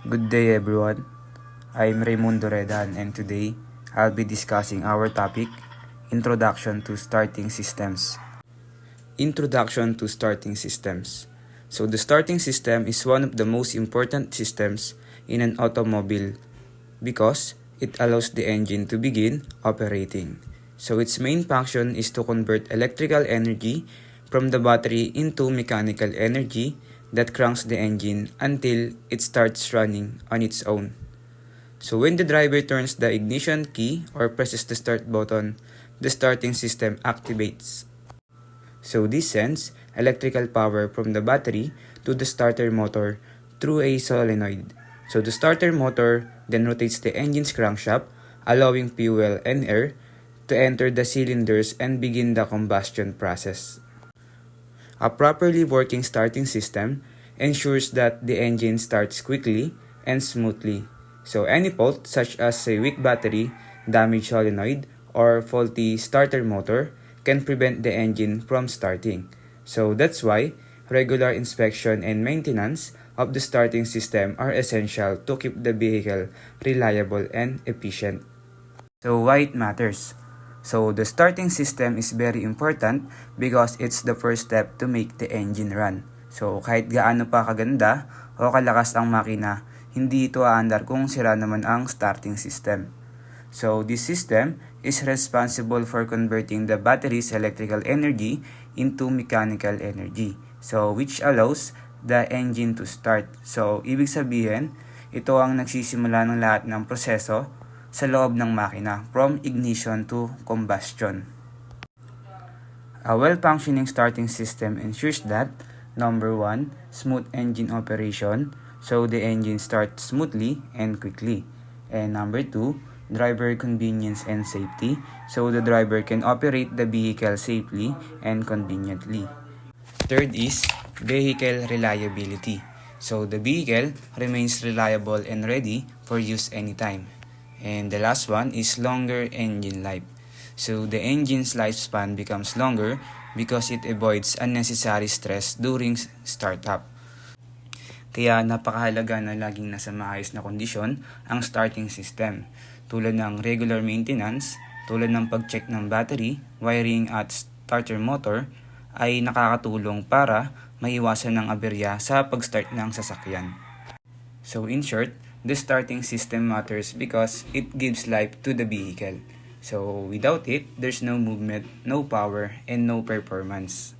Good day everyone. I'm Raimundo Redan and today I'll be discussing our topic, Introduction to Starting Systems. Introduction to Starting Systems. So the starting system is one of the most important systems in an automobile because it allows the engine to begin operating. So its main function is to convert electrical energy from the battery into mechanical energy that cranks the engine until it starts running on its own. So when the driver turns the ignition key or presses the start button, the starting system activates. So this sends electrical power from the battery to the starter motor through a solenoid. So the starter motor then rotates the engine's crankshaft, allowing fuel and air to enter the cylinders and begin the combustion process. A properly working starting system ensures that the engine starts quickly and smoothly. So any fault such as a weak battery, damaged solenoid, or faulty starter motor can prevent the engine from starting. So that's why regular inspection and maintenance of the starting system are essential to keep the vehicle reliable and efficient. So why it matters? So the starting system is very important because it's the first step to make the engine run. So kahit gaano pa kaganda o kalakas ang makina, hindi ito aandar kung sira naman ang starting system. So this system is responsible for converting the battery's electrical energy into mechanical energy. So which allows the engine to start. So ibig sabihin, ito ang nagsisimula ng lahat ng proseso sa loob ng makina from ignition to combustion. A well-functioning starting system ensures that number 1, smooth engine operation, so the engine starts smoothly and quickly. And number 2, driver convenience and safety, so the driver can operate the vehicle safely and conveniently. Third is vehicle reliability, so the vehicle remains reliable and ready for use anytime. And the last one is longer engine life. So the engine's lifespan becomes longer because it avoids unnecessary stress during startup. Kaya napakahalaga na laging nasa maayos na kondisyon ang starting system, tulad ng regular maintenance, tulad ng pag-check ng battery, wiring at starter motor ay nakakatulong para maiwasan ng aberya sa pag-start ng sasakyan. So in short, the starting system matters because it gives life to the vehicle. So without it, there's no movement, no power, and no performance.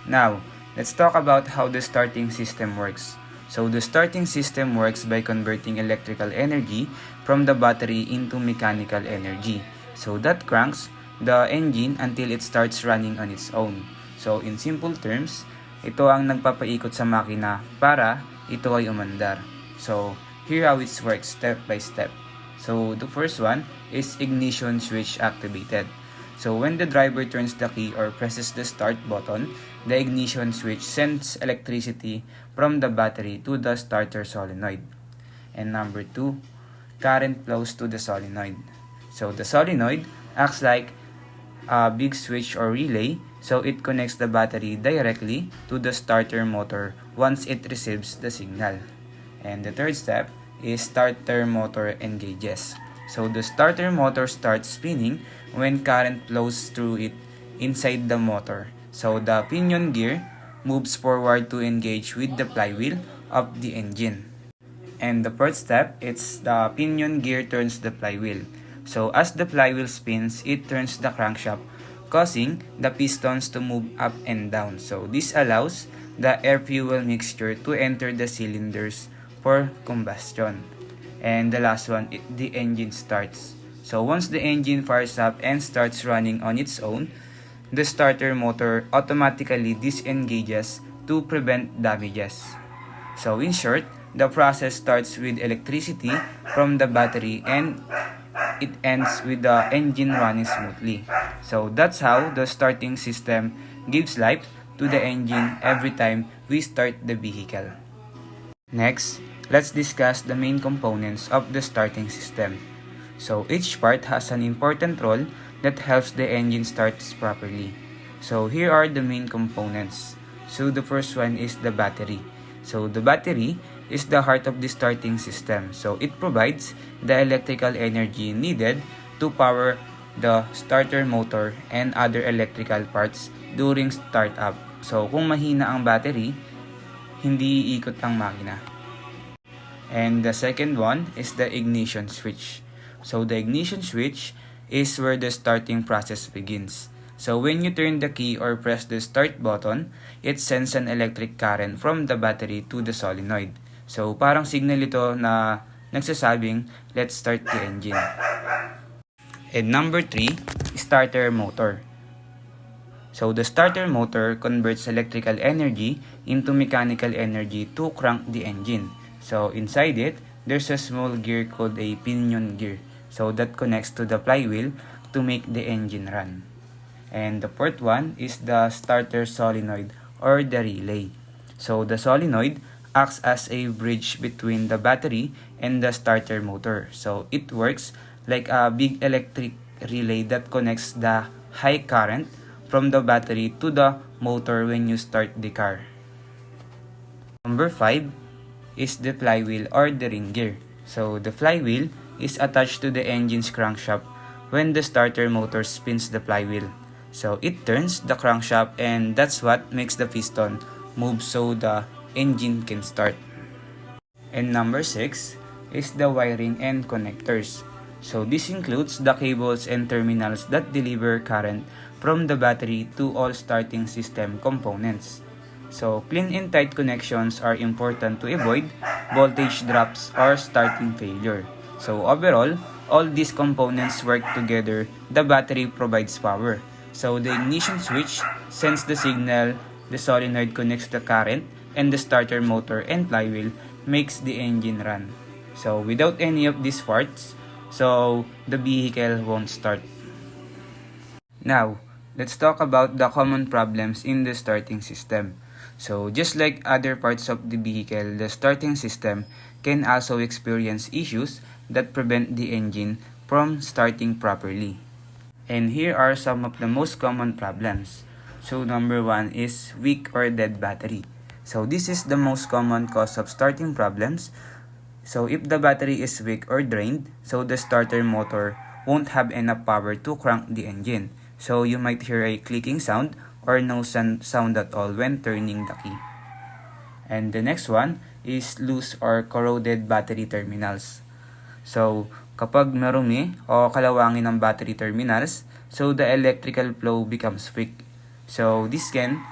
Now, let's talk about how the starting system works. So the starting system works by converting electrical energy from the battery into mechanical energy. So that cranks the engine until it starts running on its own. So in simple terms, ito ang nagpapaikot sa makina para ito ay umandar. So here how it works step by step. So the first one is ignition switch activated. So when the driver turns the key or presses the start button, the ignition switch sends electricity from the battery to the starter solenoid. And number 2, current flows to the solenoid. So the solenoid acts like a big switch or relay, so it connects the battery directly to the starter motor once it receives the signal. And the third step is starter motor engages. So the starter motor starts spinning when current flows through it inside the motor. So the pinion gear moves forward to engage with the flywheel of the engine. And the fourth step, it's the pinion gear turns the flywheel. So as the flywheel spins, it turns the crankshaft, causing the pistons to move up and down. So this allows the air-fuel mixture to enter the cylinders for combustion. And the last one, the engine starts. So once the engine fires up and starts running on its own, the starter motor automatically disengages to prevent damages. So in short, the process starts with electricity from the battery and it ends with the engine running smoothly. So that's how the starting system gives life to the engine every time we start the vehicle. Next, let's discuss the main components of the starting system. So each part has an important role that helps the engine start properly. So here are the main components. So the first one is the battery. So the battery is the heart of the starting system. So it provides the electrical energy needed to power the starter motor and other electrical parts during startup. So kung mahina ang battery, hindi iikot ang makina. And the second one is the ignition switch. So the ignition switch is where the starting process begins. So when you turn the key or press the start button, it sends an electric current from the battery to the solenoid. So parang signal ito na nagsasabing, let's start the engine. And number 3, starter motor. So the starter motor converts electrical energy into mechanical energy to crank the engine. So inside it, there's a small gear called a pinion gear. So that connects to the flywheel to make the engine run. And the fourth one is the starter solenoid or the relay. So the solenoid acts as a bridge between the battery and the starter motor. So it works like a big electric relay that connects the high current from the battery to the motor when you start the car. Number 5 is the flywheel or the ring gear. So the flywheel is attached to the engine's crankshaft when the starter motor spins the flywheel. So it turns the crankshaft and that's what makes the piston move so the engine can start. And number 6 is the wiring and connectors. So this includes the cables and terminals that deliver current from the battery to all starting system components. So clean and tight connections are important to avoid voltage drops or starting failure. So overall, all these components work together. The battery provides power. So the ignition switch sends the signal, the solenoid connects the current, and the starter motor and flywheel makes the engine run. So without any of these parts, so the vehicle won't start. Now, let's talk about the common problems in the starting system. So just like other parts of the vehicle, the starting system can also experience issues that prevent the engine from starting properly. And here are some of the most common problems. So number 1 is weak or dead battery. So this is the most common cause of starting problems. So if the battery is weak or drained, so the starter motor won't have enough power to crank the engine. So you might hear a clicking sound or no sound at all when turning the key. And the next one is loose or corroded battery terminals. So kapag marumi o kalawangin ng battery terminals, so the electrical flow becomes weak. So this can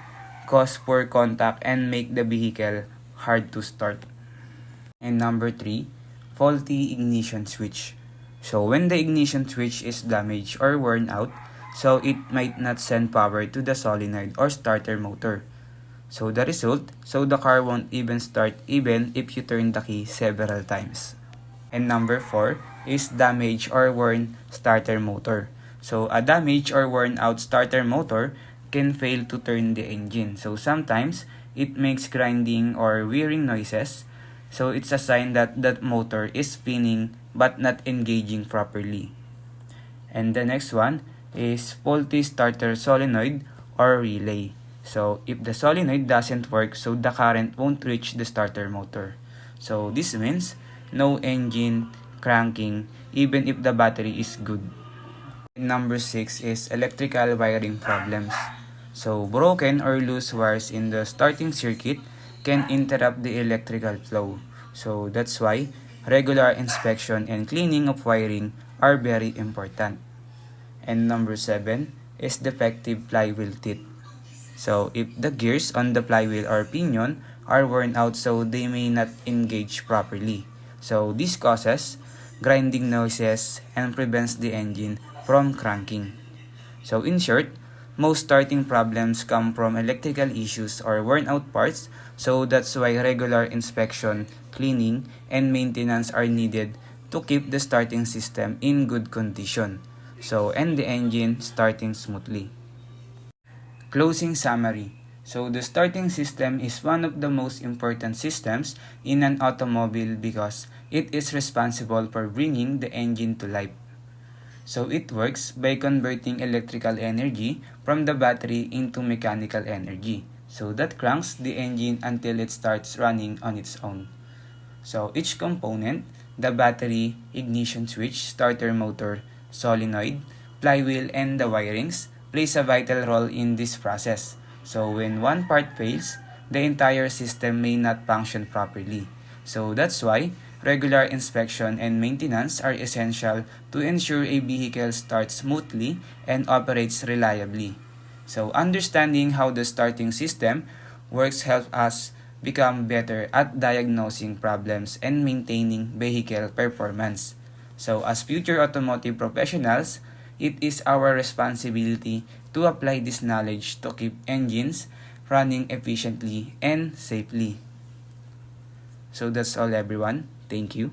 cause poor contact and make the vehicle hard to start. And number 3, faulty ignition switch. So when the ignition switch is damaged or worn out, so it might not send power to the solenoid or starter motor. So the result, so the car won't even start even if you turn the key several times. And number 4 is damaged or worn starter motor. So a damaged or worn out starter motor can fail to turn the engine. So sometimes it makes grinding or whirring noises. So it's a sign that that motor is spinning but not engaging properly. And the next one is faulty starter solenoid or relay. So if the solenoid doesn't work, so the current won't reach the starter motor. So this means no engine cranking even if the battery is good. Number 6 is electrical wiring problems. So broken or loose wires in the starting circuit can interrupt the electrical flow. So that's why regular inspection and cleaning of wiring are very important. And number 7 is defective flywheel teeth. So if the gears on the flywheel or pinion are worn out, so they may not engage properly. So this causes grinding noises and prevents the engine from cranking. So in short, most starting problems come from electrical issues or worn out parts, so that's why regular inspection, cleaning, and maintenance are needed to keep the starting system in good condition. So and the engine starting smoothly. Closing summary. So the starting system is one of the most important systems in an automobile because it is responsible for bringing the engine to life. So it works by converting electrical energy from the battery into mechanical energy. So that cranks the engine until it starts running on its own. So each component, the battery, ignition switch, starter motor, solenoid, flywheel, and the wirings, plays a vital role in this process. So when one part fails, the entire system may not function properly. So that's why regular inspection and maintenance are essential to ensure a vehicle starts smoothly and operates reliably. So understanding how the starting system works helps us become better at diagnosing problems and maintaining vehicle performance. So as future automotive professionals, it is our responsibility to apply this knowledge to keep engines running efficiently and safely. So that's all everyone. Thank you.